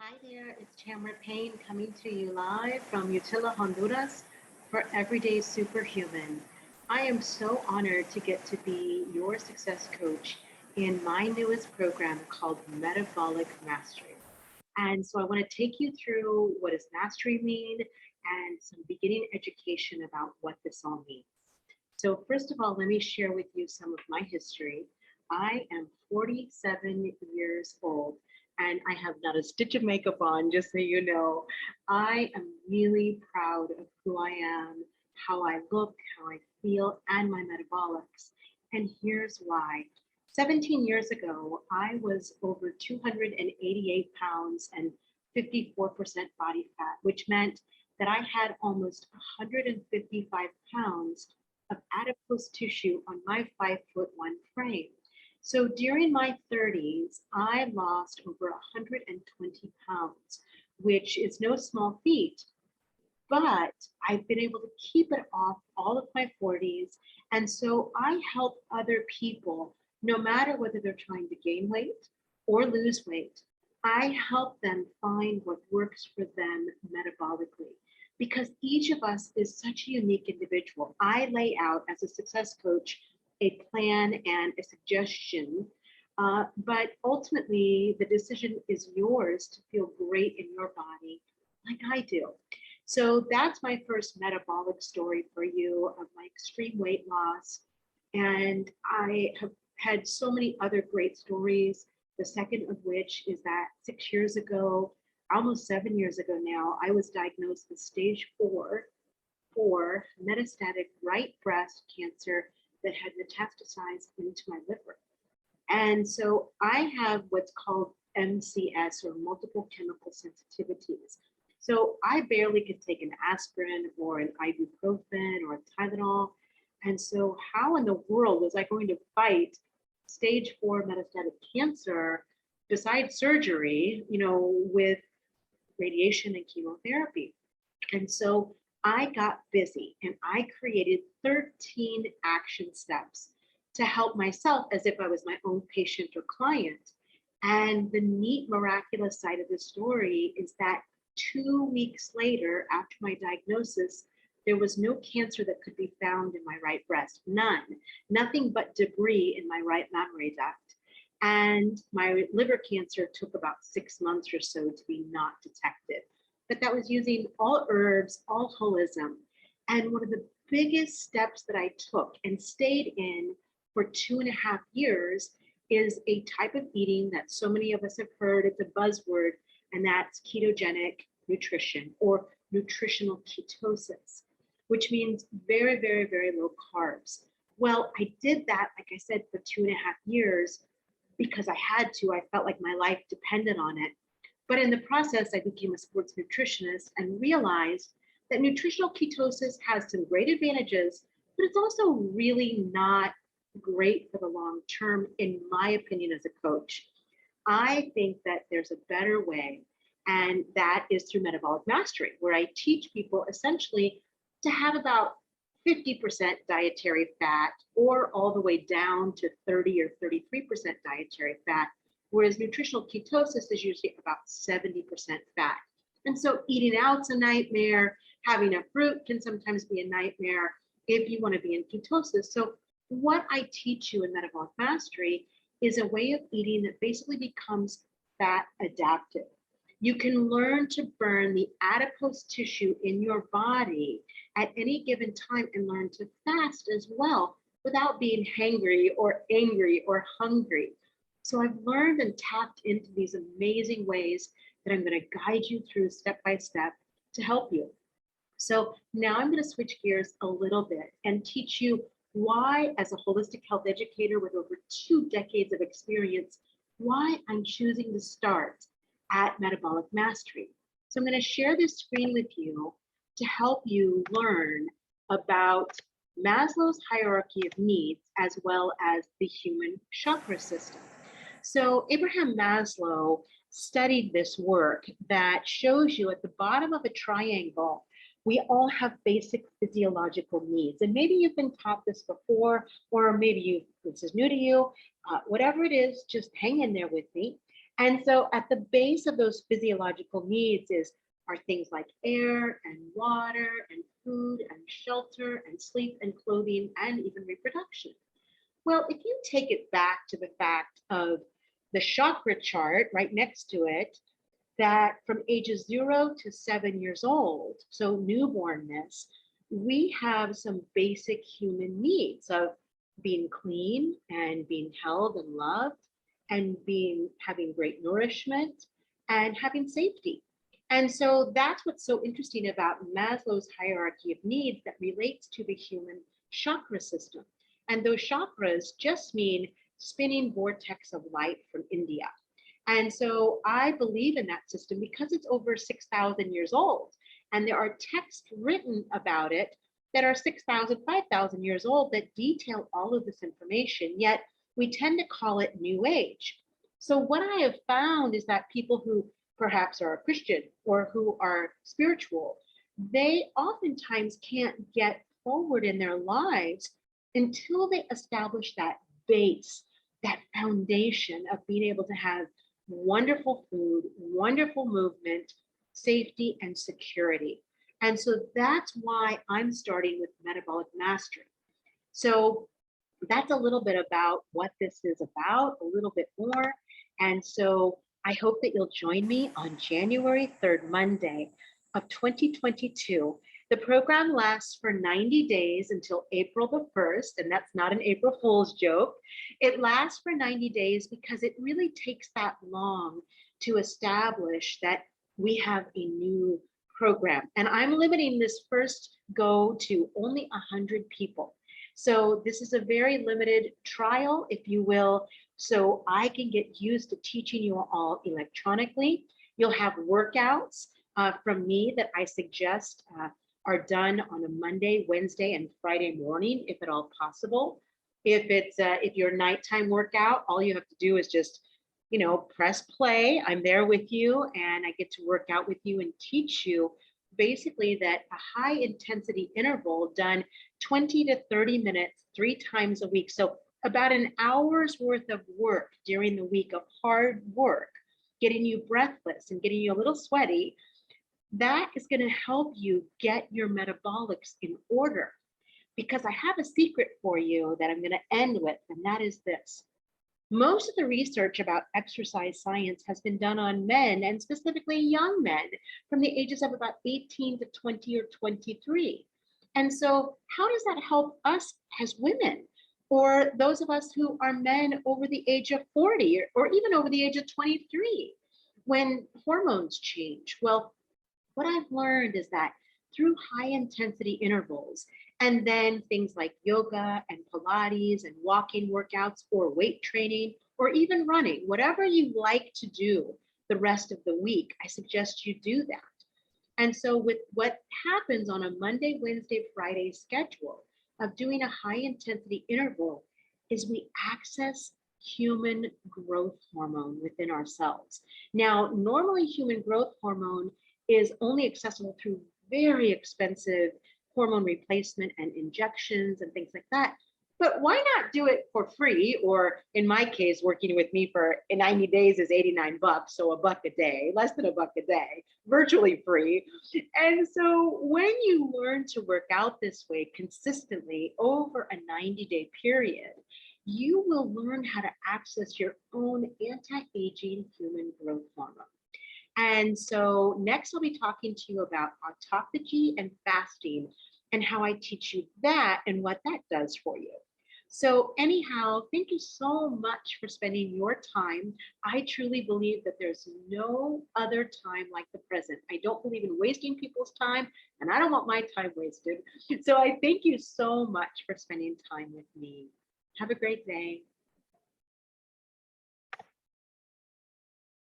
Hi there, it's Tamara Payne coming to you live from Utila, Honduras for Everyday Superhuman. I am so honored to get to be your success coach in my newest program called Metabolic Mastery. And so I want to take you through what does mastery mean and some beginning education about what this all means. So first of all, let me share with you some of my history. I am 47 years old and I have not a stitch of makeup on, just so you know. I am really proud of who I am, how I look, how I feel, and my metabolics. And here's why. 17 years ago, I was over 288 pounds and 54% body fat, which meant that I had almost 155 pounds of adipose tissue on my 5'1" frame. So during my 30s, I lost over 120 pounds, which is no small feat, but I've been able to keep it off all of my 40s. And so I help other people, no matter whether they're trying to gain weight or lose weight, I help them find what works for them metabolically. Because each of us is such a unique individual. I lay out as a success coach a plan and a suggestion, but ultimately the decision is yours to feel great in your body like I do. So that's my first metabolic story for you of my extreme weight loss. And I have had so many other great stories. The second of which is that 6 years ago, almost 7 years ago now, I was diagnosed with stage four metastatic right breast cancer that had metastasized into my liver. And so I have what's called MCS, or multiple chemical sensitivities. So I barely could take an aspirin or an ibuprofen or a Tylenol. And so how in the world was I going to fight stage four metastatic cancer besides surgery, with radiation and chemotherapy? And so I got busy and I created 13 action steps to help myself as if I was my own patient or client. And the neat, miraculous side of the story is that 2 weeks later, after my diagnosis, there was no cancer that could be found in my right breast, none, nothing but debris in my right mammary duct. And my liver cancer took about 6 months or so to be not detected. But that was using all herbs, all holism. And one of the biggest steps that I took and stayed in for 2.5 years is a type of eating that so many of us have heard. It's a buzzword, and that's ketogenic nutrition or nutritional ketosis, which means very, very, very low carbs. Well, I did that, like I said, for 2.5 years because I had to. I felt like my life depended on it. But in the process, I became a sports nutritionist and realized that nutritional ketosis has some great advantages, but it's also really not great for the long term, in my opinion, as a coach. I think that there's a better way, and that is through metabolic mastery, where I teach people essentially to have about 50% dietary fat or all the way down to 30 or 33% dietary fat, whereas nutritional ketosis is usually about 70% fat. And so eating out's a nightmare. Having a fruit can sometimes be a nightmare if you want to be in ketosis. So what I teach you in Metabolic Mastery is a way of eating that basically becomes fat adaptive. You can learn to burn the adipose tissue in your body at any given time and learn to fast as well without being hangry or angry or hungry. So I've learned and tapped into these amazing ways that I'm going to guide you through step by step to help you. So now I'm going to switch gears a little bit and teach you why, as a holistic health educator with over 2 decades of experience, why I'm choosing to start at Metabolic Mastery. So I'm going to share this screen with you to help you learn about Maslow's hierarchy of needs as well as the human chakra system. So Abraham Maslow studied this work that shows you at the bottom of a triangle, we all have basic physiological needs. And maybe you've been taught this before, or maybe this is new to you. Whatever it is, just hang in there with me. And so at the base of those physiological needs are things like air and water and food and shelter and sleep and clothing and even reproduction. Well, if you take it back to the fact of the chakra chart right next to it, that from ages 0 to 7 years old, so newbornness, we have some basic human needs of being clean and being held and loved and being having great nourishment and having safety. And so that's what's so interesting about Maslow's hierarchy of needs that relates to the human chakra system. And those chakras just mean spinning vortex of light from India. And so I believe in that system because it's over 6,000 years old. And there are texts written about it that are 6,000, 5,000 years old that detail all of this information, yet we tend to call it New Age. So what I have found is that people who perhaps are a Christian or who are spiritual, they oftentimes can't get forward in their lives until they establish that base, that foundation of being able to have wonderful food, wonderful movement, safety, and security. And so that's why I'm starting with Metabolic Mastery. So that's a little bit about what this is about, a little bit more. And so I hope that you'll join me on January 3rd, Monday of 2022. The program lasts for 90 days until April the 1st, and that's not an April Fool's joke. It lasts for 90 days because it really takes that long to establish that we have a new program. And I'm limiting this first go to only 100 people. So this is a very limited trial, if you will, so I can get used to teaching you all electronically. You'll have workouts from me that I suggest are done on a Monday, Wednesday, and Friday morning, if at all possible. If your nighttime workout, all you have to do is just, press play. I'm there with you, and I get to work out with you and teach you basically that a high intensity interval done 20 to 30 minutes, 3 times a week. So about an hour's worth of work during the week of hard work, getting you breathless and getting you a little sweaty. That is going to help you get your metabolics in order, because I have a secret for you that I'm going to end with, and that is this. Most of the research about exercise science has been done on men, and specifically young men from the ages of about 18 to 20 or 23. And so how does that help us as women, or those of us who are men over the age of 40 or even over the age of 23 when hormones change? Well, what I've learned is that through high intensity intervals, and then things like yoga and Pilates and walking workouts or weight training or even running, whatever you like to do the rest of the week, I suggest you do that. And so with what happens on a Monday, Wednesday, Friday schedule of doing a high intensity interval is we access human growth hormone within ourselves. Now, normally human growth hormone is only accessible through very expensive hormone replacement and injections and things like that. But why not do it for free? Or in my case, working with me for 90 days is 89 bucks, so $1 a day, less than $1 a day, virtually free. And so when you learn to work out this way consistently over a 90-day period, you will learn how to access your own anti-aging human growth hormone. And so next I'll be talking to you about autophagy and fasting and how I teach you that and what that does for you. So anyhow, thank you so much for spending your time. I truly believe that there's no other time like the present. I don't believe in wasting people's time, and I don't want my time wasted. So I thank you so much for spending time with me. Have a great day.